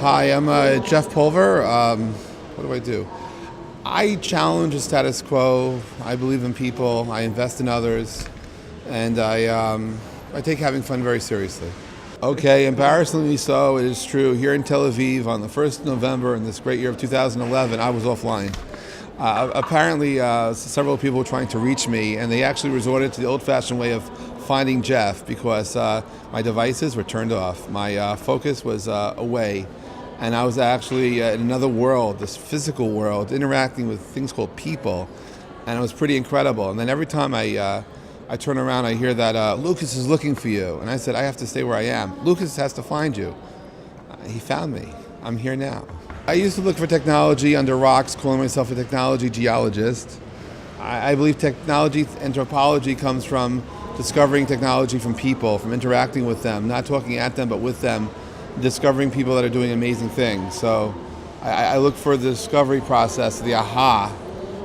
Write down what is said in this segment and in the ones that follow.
Hi, I'm Jeff Pulver. What do I do? I challenge the status quo. I believe in people. I invest in others, and I take having fun very seriously. Okay, embarrassingly so, it is true. Here in Tel Aviv on the 1st of November in this great year of 2011, I was offline. Apparently, several people were trying to reach me, and they actually resorted to the old-fashioned way of finding Jeff because my devices were turned off. My focus was away, and I was actually in another world, this physical world, interacting with things called people, and it was pretty incredible. And then every time I turn around, I hear that Lucas is looking for you, and I said, I have to stay where I am. Lucas has to find you. He found me. I'm here now. I used to look for technology under rocks, calling myself a technology geologist. I believe technology anthropology comes from discovering technology from people, from interacting with them, not talking at them, but with them, discovering people that are doing amazing things. So I look for the discovery process, the aha,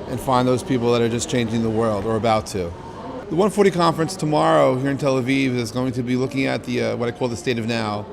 and find those people that are just changing the world or about to. The 140 conference tomorrow here in Tel Aviv is going to be looking at the what I call the state of now,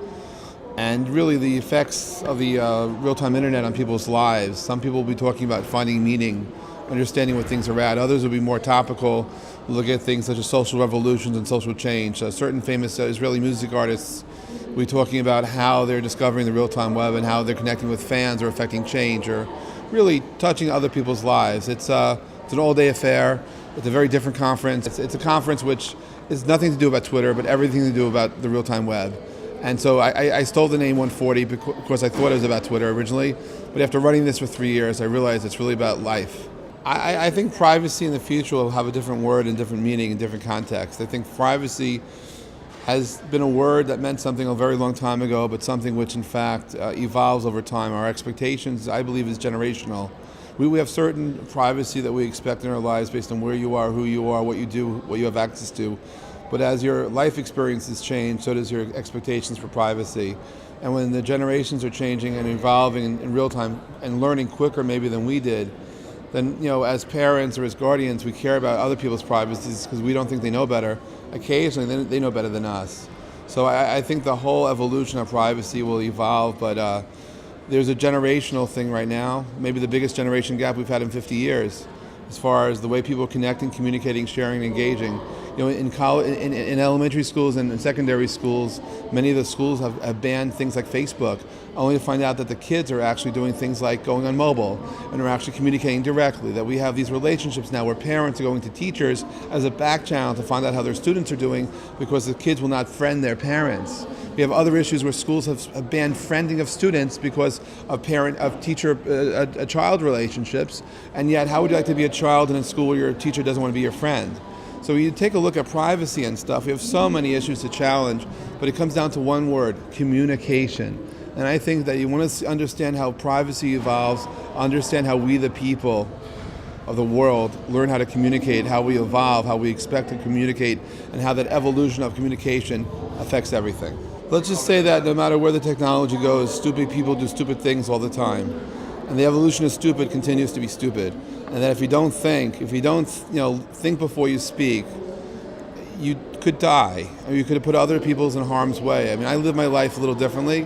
and really the effects of the real-time internet on people's lives. Some people will be talking about finding meaning, understanding what things are at. Others will be more topical, look at things such as social revolutions and social change. Certain famous Israeli music artists will be talking about how they're discovering the real-time web and how they're connecting with fans or affecting change or really touching other people's lives. It's an all-day affair. It's a very different conference. It's a conference which is nothing to do about Twitter, but everything to do about the real-time web. And so I stole the name 140 because I thought it was about Twitter originally, but after running this for 3 years, I realized it's really about life. I think privacy in the future will have a different word and different meaning in different contexts. I think privacy has been a word that meant something a very long time ago, but something which in fact evolves over time. Our expectations, I believe, is generational. We have certain privacy that we expect in our lives based on where you are, who you are, what you do, what you have access to. But as your life experiences change, so does your expectations for privacy. And when the generations are changing and evolving in real time and learning quicker maybe than we did, then as parents or as guardians, we care about other people's privacies because we don't think they know better. Occasionally, they know better than us. So I think the whole evolution of privacy will evolve, but there's a generational thing right now, maybe the biggest generation gap we've had in 50 years, as far as the way people are connecting, communicating, sharing, and engaging. In college, in elementary schools and in secondary schools, many of the schools have banned things like Facebook, only to find out that the kids are actually doing things like going on mobile and are actually communicating directly, that we have these relationships now where parents are going to teachers as a back channel to find out how their students are doing because the kids will not friend their parents. We have other issues where schools have banned friending of students because of teacher-child relationships, and yet how would you like to be a child in a school where your teacher doesn't want to be your friend? So you take a look at privacy and stuff, we have so many issues to challenge, but it comes down to one word: communication. And I think that you want to understand how privacy evolves, understand how we the people of the world learn how to communicate, how we evolve, how we expect to communicate, and how that evolution of communication affects everything. Let's just say that no matter where the technology goes, stupid people do stupid things all the time. And the evolution of stupid continues to be stupid. And that if you don't think before you speak, you could die. Or you could have put other people in harm's way. I mean, I live my life a little differently.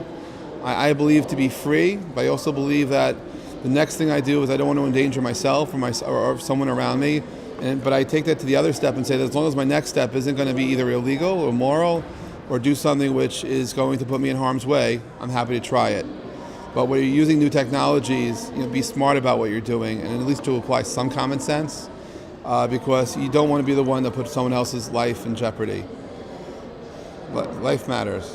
I believe to be free, but I also believe that the next thing I do is I don't want to endanger myself or someone around me. But I take that to the other step and say that as long as my next step isn't going to be either illegal or immoral or do something which is going to put me in harm's way, I'm happy to try it. But when you're using new technologies, be smart about what you're doing and at least to apply some common sense because you don't want to be the one that puts someone else's life in jeopardy. But life matters.